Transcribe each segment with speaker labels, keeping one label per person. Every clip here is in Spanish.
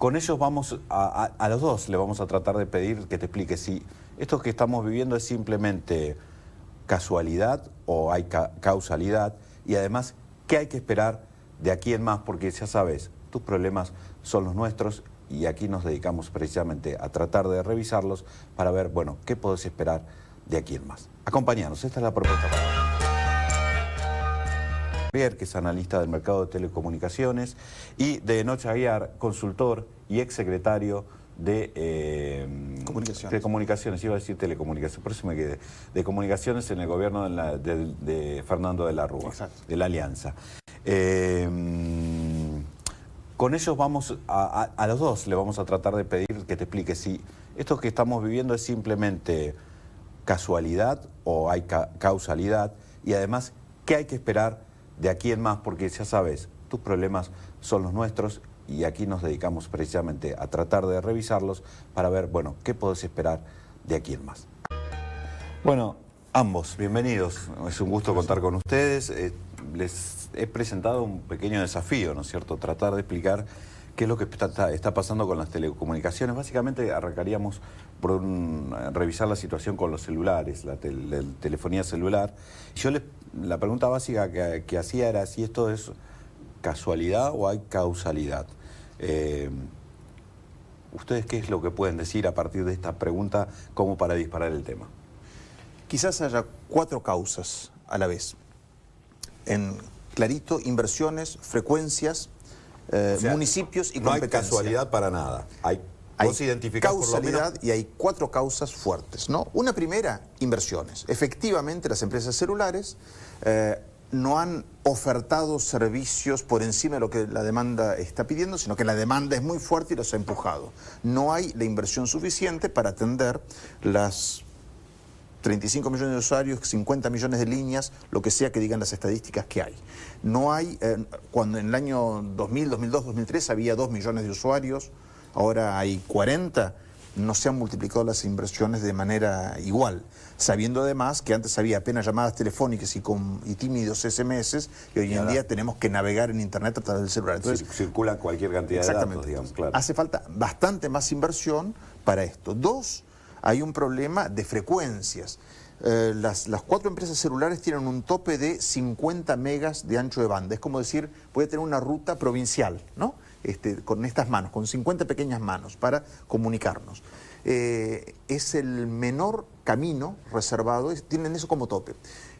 Speaker 1: Con ellos a los dos le vamos a tratar de pedir que te explique si esto que estamos viviendo es simplemente casualidad o hay causalidad, y además qué hay que esperar de aquí en más, porque ya sabes, tus problemas son los nuestros y aquí nos dedicamos precisamente a tratar de revisarlos para ver, bueno, qué podés esperar de aquí en más. Acompáñanos, esta es la propuesta para hoy. Javier, que es analista del mercado de telecomunicaciones, y de Noche Aguiar, consultor y exsecretario de comunicaciones, iba a decir telecomunicaciones, por eso me quedé, de comunicaciones en el gobierno de Fernando de la Rúa. Exacto. De la Alianza. Con ellos a los dos le vamos a tratar de pedir que te explique si esto que estamos viviendo es simplemente casualidad o hay causalidad, y además qué hay que esperar de aquí en más, porque ya sabes, tus problemas son los nuestros y aquí nos dedicamos precisamente a tratar de revisarlos para ver, bueno, qué podés esperar de aquí en más. Bueno, ambos, bienvenidos. Es un gusto contar con ustedes. Les he presentado un pequeño desafío, ¿no es cierto? Tratar de explicar qué es lo que está pasando con las telecomunicaciones. Básicamente arrancaríamos por revisar la situación con los celulares, la telefonía celular. Yo la pregunta básica que hacía era si esto es casualidad o hay causalidad. ¿Ustedes qué es lo que pueden decir a partir de esta pregunta como para disparar el tema?
Speaker 2: Quizás haya 4 causas a la vez. En clarito, inversiones, frecuencias, municipios y competencia.
Speaker 1: No hay casualidad para nada. Hay
Speaker 2: causalidad y hay 4 causas fuertes, ¿no? Una primera, inversiones. Efectivamente, las empresas celulares no han ofertado servicios por encima de lo que la demanda está pidiendo, sino que la demanda es muy fuerte y los ha empujado. No hay la inversión suficiente para atender las 35 millones de usuarios, 50 millones de líneas, lo que sea que digan las estadísticas que hay. No hay, cuando en el año 2000, 2002, 2003 había 2 millones de usuarios, ahora hay 40, no se han multiplicado las inversiones de manera igual, sabiendo además que antes había apenas llamadas telefónicas y tímidos SMS, y hoy en día tenemos que navegar en Internet a través del celular. Entonces,
Speaker 1: circula cualquier cantidad de datos, digamos, claro.
Speaker 2: Hace falta bastante más inversión para esto. 2, hay un problema de frecuencias. Las 4 empresas celulares tienen un tope de 50 megas de ancho de banda. Es como decir, puede tener una ruta provincial, ¿no? Con estas manos, con 50 pequeñas manos para comunicarnos. Es el menor camino reservado, tienen eso como tope.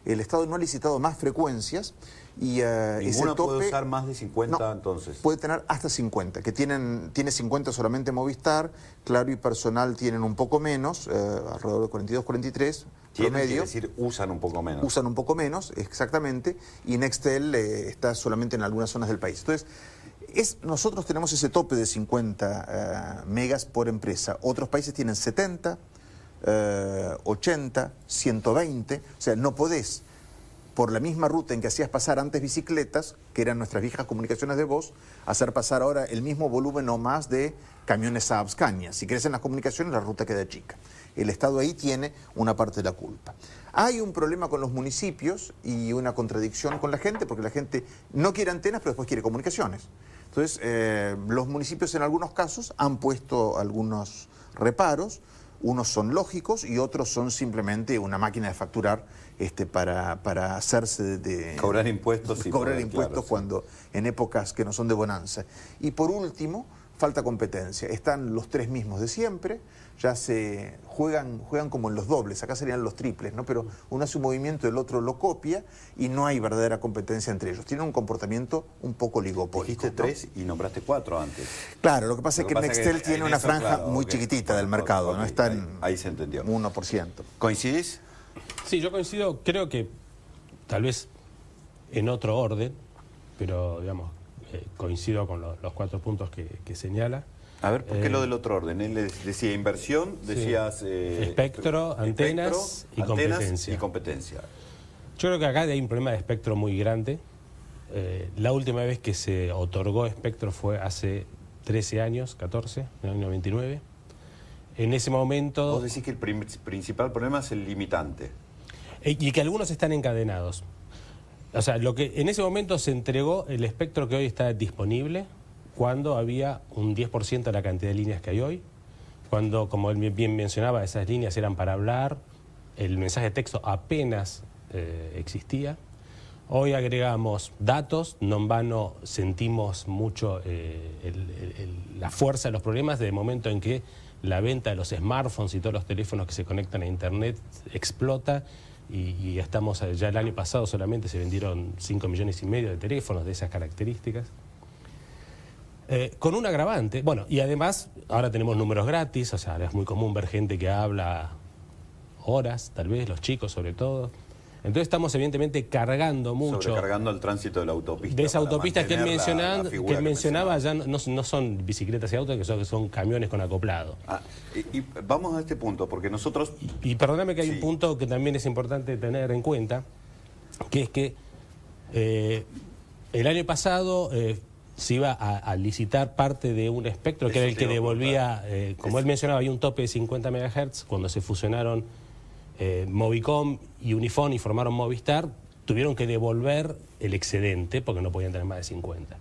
Speaker 2: El Estado no ha licitado más frecuencias y ese tope
Speaker 1: puede usar más de 50, no, entonces.
Speaker 2: Puede tener hasta 50, que tiene 50 solamente Movistar, Claro y Personal tienen un poco menos, alrededor de 42, 43.
Speaker 1: Quiere decir, usan un poco menos.
Speaker 2: Usan un poco menos, exactamente, y Nextel está solamente en algunas zonas del país. Entonces, nosotros tenemos ese tope de 50 megas por empresa. Otros países tienen 70, 80, 120. O sea, no podés, por la misma ruta en que hacías pasar antes bicicletas, que eran nuestras viejas comunicaciones de voz, hacer pasar ahora el mismo volumen o más de camiones Saab Scania. Si querés en las comunicaciones, la ruta queda chica. El Estado ahí tiene una parte de la culpa. Hay un problema con los municipios y una contradicción con la gente, porque la gente no quiere antenas, pero después quiere comunicaciones. Entonces, los municipios en algunos casos han puesto algunos reparos, unos son lógicos y otros son simplemente una máquina de facturar para hacerse de
Speaker 1: cobrar impuestos.
Speaker 2: Cobrar impuestos, claro, cuando en épocas que no son de bonanza. Y por último, falta competencia. Están los 3 mismos de siempre, ya se juegan como en los dobles, acá serían los triples, ¿no? Pero uno hace un movimiento, el otro lo copia y no hay verdadera competencia entre ellos. Tienen un comportamiento un poco oligopólico.
Speaker 1: Dijiste 3, ¿no? Y nombraste 4 antes.
Speaker 2: Claro, lo que pasa es que Nextel tiene una franja muy chiquitita del mercado, no está en
Speaker 1: ahí se entendió.
Speaker 2: 1%.
Speaker 1: ¿Coincidís?
Speaker 3: Sí, yo coincido, creo que tal vez en otro orden, pero digamos, coincido con los 4 puntos que señala.
Speaker 1: A ver, ¿por qué lo del otro orden? Él decía inversión, decías...
Speaker 3: Sí. Espectro, antenas y competencia. Yo creo que acá hay un problema de espectro muy grande. La última vez que se otorgó espectro fue hace 13 años, 14, en el año 99. En ese momento...
Speaker 1: Vos decís que el principal problema es el limitante.
Speaker 3: Y que algunos están encadenados. O sea, en ese momento se entregó el espectro que hoy está disponible cuando había un 10% de la cantidad de líneas que hay hoy, cuando, como él bien mencionaba, esas líneas eran para hablar, el mensaje de texto apenas existía. Hoy agregamos datos, no en vano sentimos mucho la fuerza de los problemas desde el momento en que la venta de los smartphones y todos los teléfonos que se conectan a internet explota y estamos, ya el año pasado solamente se vendieron 5,5 millones de teléfonos de esas características. Con un agravante, bueno, y además ahora tenemos números gratis, o sea, es muy común ver gente que habla horas, tal vez, los chicos sobre todo. Entonces estamos evidentemente cargando mucho.
Speaker 1: Sobrecargando el tránsito de la autopista.
Speaker 3: De esa autopista que él mencionaba ya no son bicicletas y autos, que son camiones con acoplado.
Speaker 1: Y vamos a este punto, porque nosotros...
Speaker 3: Y perdóname que hay un punto que también es importante tener en cuenta, que es que el año pasado se iba a licitar parte de un espectro que era el que devolvía, como él mencionaba, había un tope de 50 MHz, cuando se fusionaron Movicom y Unifón y formaron Movistar, tuvieron que devolver el excedente porque no podían tener más de 50.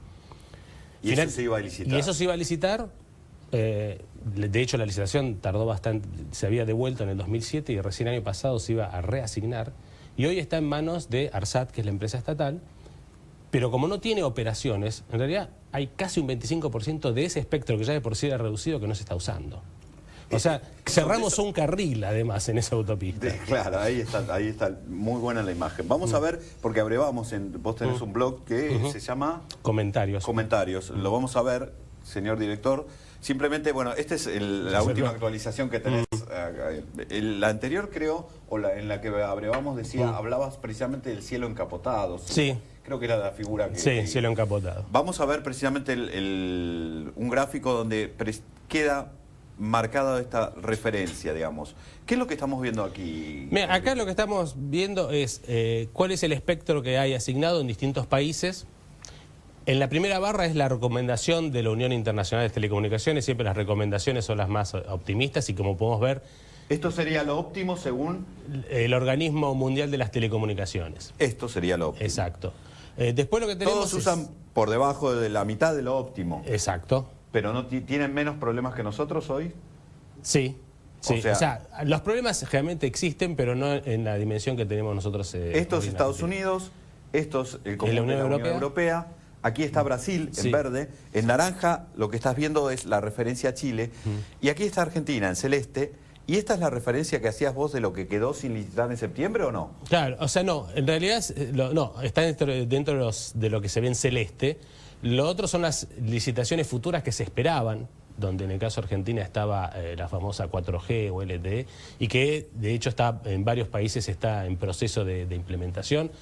Speaker 1: ¿Y eso se iba a licitar?
Speaker 3: Y eso se iba a licitar, de hecho la licitación tardó bastante, se había devuelto en el 2007 y recién el año pasado se iba a reasignar y hoy está en manos de ARSAT, que es la empresa estatal, pero como no tiene operaciones, en realidad hay casi un 25% de ese espectro que ya de por sí era reducido que no se está usando. O sea, cerramos un carril, además, en esa autopista.
Speaker 1: Claro, ahí está, muy buena la imagen. Vamos a ver, porque abrevamos, vos tenés un blog que se llama...
Speaker 3: Comentarios.
Speaker 1: Lo vamos a ver, señor director. Simplemente, bueno, esta es la última actualización que tenés. La anterior, creo, en la que abrevamos, decía, hablabas precisamente del cielo encapotado.
Speaker 3: Sí.
Speaker 1: Creo que era la figura que...
Speaker 3: Sí, cielo encapotado.
Speaker 1: Vamos a ver precisamente un gráfico donde queda marcada esta referencia, digamos. ¿Qué es lo que estamos viendo aquí?
Speaker 3: Mira, acá lo que estamos viendo es cuál es el espectro que hay asignado en distintos países. En la primera barra es la recomendación de la Unión Internacional de Telecomunicaciones. Siempre las recomendaciones son las más optimistas y, como podemos ver...
Speaker 1: Esto sería lo óptimo según...
Speaker 3: el Organismo Mundial de las Telecomunicaciones.
Speaker 1: Esto sería lo óptimo.
Speaker 3: Exacto. Después lo que tenemos
Speaker 1: todos usan por debajo de la mitad de lo óptimo.
Speaker 3: Exacto.
Speaker 1: ¿Pero no tienen menos problemas que nosotros hoy?
Speaker 3: Sí. Sí, o sea, los problemas realmente existen, pero no en la dimensión que tenemos nosotros.
Speaker 1: Estos Estados Unidos, estos el común de la Unión Europea. Aquí está Brasil, en verde. En naranja lo que estás viendo es la referencia a Chile. Y aquí está Argentina, en celeste. ¿Y esta es la referencia que hacías vos de lo que quedó sin licitar en septiembre o no?
Speaker 3: Claro, o sea, no. En realidad, no, está dentro de lo que se ve en celeste. Lo otro son las licitaciones futuras que se esperaban, donde en el caso de Argentina estaba la famosa 4G o LTE, y que de hecho está en varios países está en proceso de implementación.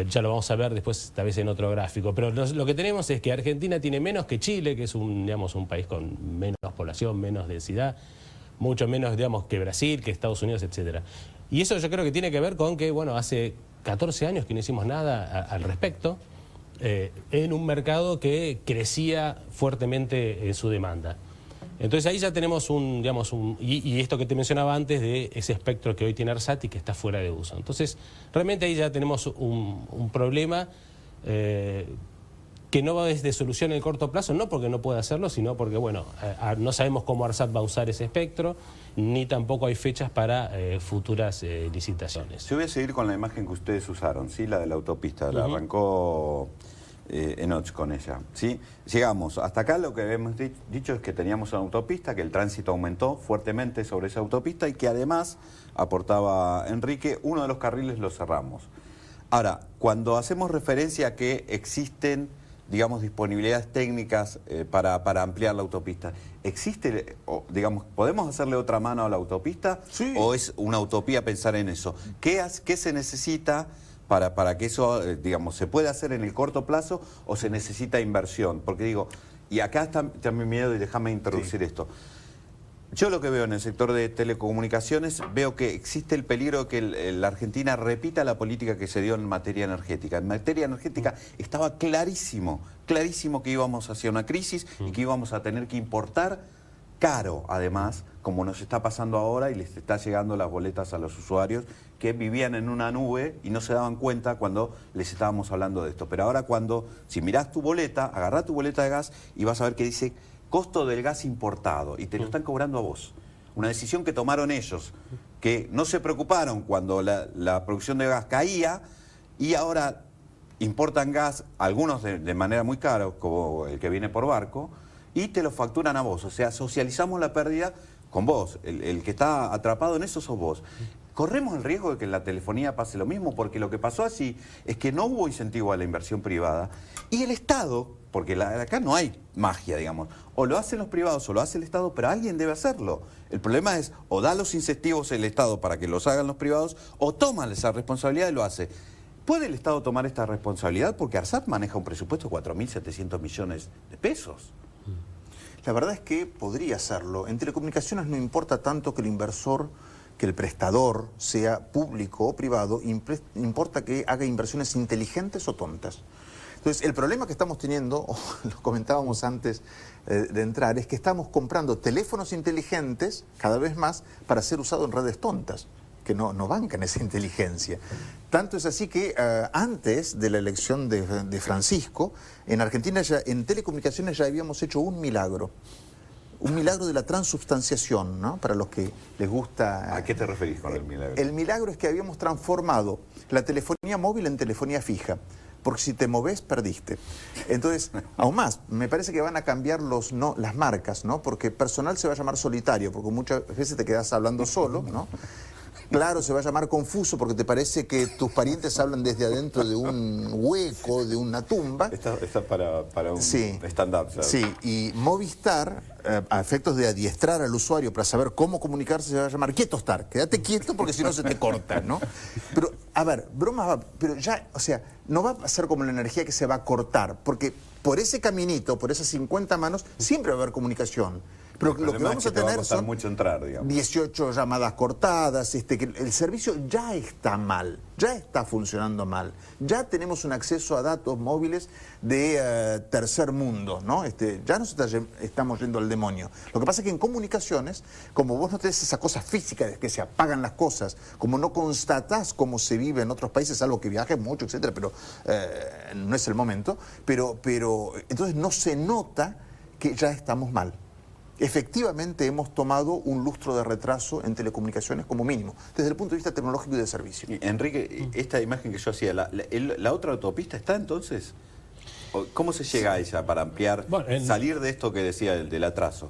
Speaker 3: Ya lo vamos a ver después, tal vez en otro gráfico. Pero lo que tenemos es que Argentina tiene menos que Chile, que es un país con menos población, menos densidad, mucho menos, que Brasil, que Estados Unidos, etcétera. Y eso yo creo que tiene que ver con que, bueno, hace 14 años que no hicimos nada al respecto, en un mercado que crecía fuertemente su demanda. Entonces ahí ya tenemos y esto que te mencionaba antes de ese espectro que hoy tiene ARSAT y que está fuera de uso. Entonces realmente ahí ya tenemos un problema que no va desde solución en el corto plazo, no porque no pueda hacerlo, sino porque, bueno, no sabemos cómo ARSAT va a usar ese espectro, ni tampoco hay fechas para futuras licitaciones.
Speaker 1: Yo voy a seguir con la imagen que ustedes usaron, ¿sí? La de la autopista, la arrancó Enoch con ella, ¿sí? Llegamos, hasta acá lo que hemos dicho es que teníamos una autopista, que el tránsito aumentó fuertemente sobre esa autopista y que además, aportaba Enrique, uno de los carriles lo cerramos. Ahora, cuando hacemos referencia a que existen, digamos, disponibilidades técnicas para ampliar la autopista, ¿existe, podemos hacerle otra mano a la autopista?
Speaker 2: Sí.
Speaker 1: ¿O es una utopía pensar en eso? ¿Qué se necesita para que eso, se pueda hacer en el corto plazo o se necesita inversión? Porque y acá está mi miedo y déjame introducir esto. Yo lo que veo en el sector de telecomunicaciones, veo que existe el peligro de que la Argentina repita la política que se dio en materia energética. En materia energética estaba clarísimo que íbamos hacia una crisis y que íbamos a tener que importar caro además, como nos está pasando ahora y les está llegando las boletas a los usuarios que vivían en una nube y no se daban cuenta cuando les estábamos hablando de esto. Pero ahora si mirás tu boleta, agarrá tu boleta de gas y vas a ver que dice costo del gas importado y te lo están cobrando a vos. Una decisión que tomaron ellos, que no se preocuparon cuando la producción de gas caía y ahora importan gas, algunos de manera muy cara, como el que viene por barco, y te lo facturan a vos. O sea, socializamos la pérdida con vos. El que está atrapado en eso sos vos. Corremos el riesgo de que en la telefonía pase lo mismo, porque lo que pasó así es que no hubo incentivo a la inversión privada y el Estado, porque acá no hay magia, digamos, o lo hacen los privados o lo hace el Estado, pero alguien debe hacerlo. El problema es o da los incentivos el Estado para que los hagan los privados o toma esa responsabilidad y lo hace. ¿Puede el Estado tomar esta responsabilidad? Porque ARSAT maneja un presupuesto de 4.700 millones de pesos.
Speaker 2: La verdad es que podría hacerlo. En telecomunicaciones no importa tanto que el inversor, que el prestador sea público o privado, importa que haga inversiones inteligentes o tontas. Entonces, el problema que estamos teniendo, lo comentábamos antes de entrar, es que estamos comprando teléfonos inteligentes cada vez más para ser usados en redes tontas, que no bancan esa inteligencia. Tanto es así que antes de la elección de Francisco, en Argentina en telecomunicaciones ya habíamos hecho un milagro de la transubstanciación, ¿no? Para los que les gusta...
Speaker 1: ¿A qué te referís con el milagro?
Speaker 2: El milagro es que habíamos transformado la telefonía móvil en telefonía fija, porque si te movés, perdiste. Entonces, aún más, me parece que van a cambiar las marcas, ¿no? Porque personal se va a llamar solitario, porque muchas veces te quedas hablando solo, ¿no? Claro, se va a llamar confuso porque te parece que tus parientes hablan desde adentro de un hueco, de una tumba.
Speaker 1: Está para un stand-up. ¿Sabes?
Speaker 2: Sí, y Movistar, a efectos de adiestrar al usuario para saber cómo comunicarse, se va a llamar Quietostar. Quédate quieto porque si no se te corta, ¿no? Pero, a ver, broma, pero ya, o sea, no va a ser como la energía que se va a cortar, porque por ese caminito, por esas 50 manos, siempre va a haber comunicación. Pero lo que vamos a tener son
Speaker 1: mucho entrar, digamos.
Speaker 2: 18 llamadas cortadas, que el servicio ya está mal, ya está funcionando mal. Ya tenemos un acceso a datos móviles de tercer mundo, ¿no? Ya nos estamos yendo al demonio. Lo que pasa es que en comunicaciones, como vos no tenés esa cosa física de que se apagan las cosas, como no constatás cómo se vive en otros países, algo que viajes mucho, etcétera, pero no es el momento, pero entonces no se nota que ya estamos mal. Efectivamente hemos tomado un lustro de retraso en telecomunicaciones como mínimo, desde el punto de vista tecnológico y de servicio.
Speaker 1: Enrique, esta imagen que yo hacía, ¿la otra autopista está entonces? ¿Cómo se llega a ella para ampliar, salir de esto que decía del atraso?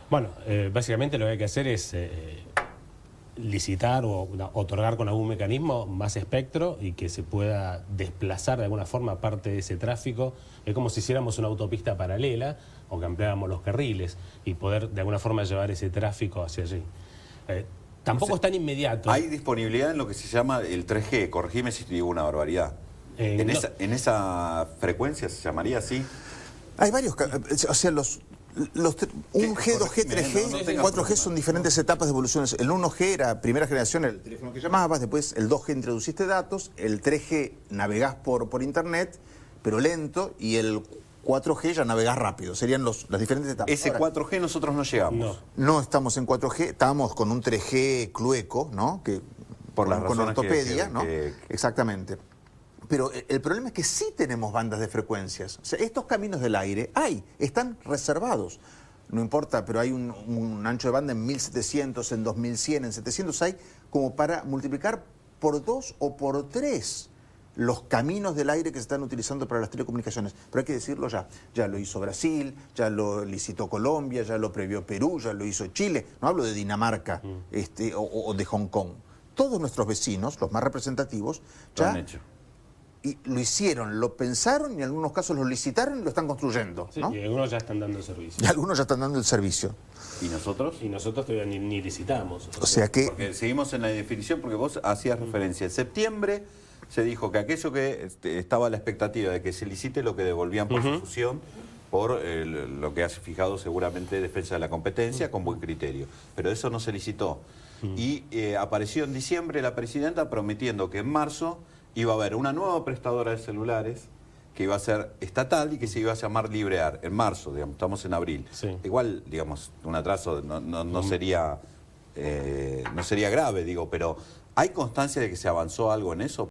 Speaker 3: Bueno, básicamente lo que hay que hacer es licitar o otorgar con algún mecanismo más espectro y que se pueda desplazar de alguna forma parte de ese tráfico. Es como si hiciéramos una autopista paralela o que ampliáramos los carriles y poder de alguna forma llevar ese tráfico hacia allí. Tampoco es tan inmediato.
Speaker 1: Hay disponibilidad en lo que se llama el 3G, corregime si te digo una barbaridad. ¿En esa frecuencia se llamaría así?
Speaker 2: Hay varios, o sea, 1G, 2G, 3G, 4G son diferentes etapas de evolución. El 1G era primera generación, el teléfono que llamabas, después el 2G introduciste datos, el 3G navegás por internet, pero lento, y el 4G ya navegás rápido. Serían las diferentes etapas.
Speaker 1: Ese 4G nosotros no llegamos.
Speaker 2: No estamos en 4G, estábamos con un 3G clueco, ¿no?
Speaker 1: Por las razones
Speaker 2: con ortopedia, ¿no?
Speaker 1: que...
Speaker 2: Exactamente. Pero el problema es que sí tenemos bandas de frecuencias. O sea, estos caminos del aire están reservados. No importa, pero hay un ancho de banda en 1700, en 2100, en 700 hay como para multiplicar por 2 o por 3 los caminos del aire que se están utilizando para las telecomunicaciones. Pero hay que decirlo ya. Ya lo hizo Brasil, ya lo licitó Colombia, ya lo previó Perú, ya lo hizo Chile. No hablo de Dinamarca o de Hong Kong. Todos nuestros vecinos, los más representativos, ya...
Speaker 1: Lo han hecho.
Speaker 2: Y lo hicieron, lo pensaron y en algunos casos lo licitaron y lo están construyendo.
Speaker 3: Sí,
Speaker 2: ¿no?
Speaker 3: y algunos ya están dando el servicio.
Speaker 2: Y algunos ya están dando el servicio.
Speaker 1: ¿Y nosotros?
Speaker 3: Y nosotros todavía ni licitamos.
Speaker 2: O sea que...
Speaker 1: Porque seguimos en la definición porque vos hacías referencia. En septiembre se dijo que aquello que estaba a la expectativa de que se licite lo que devolvían por su fusión, por lo que has fijado seguramente Defensa de la Competencia, con buen criterio. Pero eso no se licitó. Y apareció en diciembre la presidenta prometiendo que en marzo iba a haber una nueva prestadora de celulares que iba a ser estatal y que se iba a llamar Librear en marzo, digamos, estamos en abril.
Speaker 3: Sí.
Speaker 1: Igual, digamos, un atraso no sería grave, digo, pero ¿hay constancia de que se avanzó algo en eso?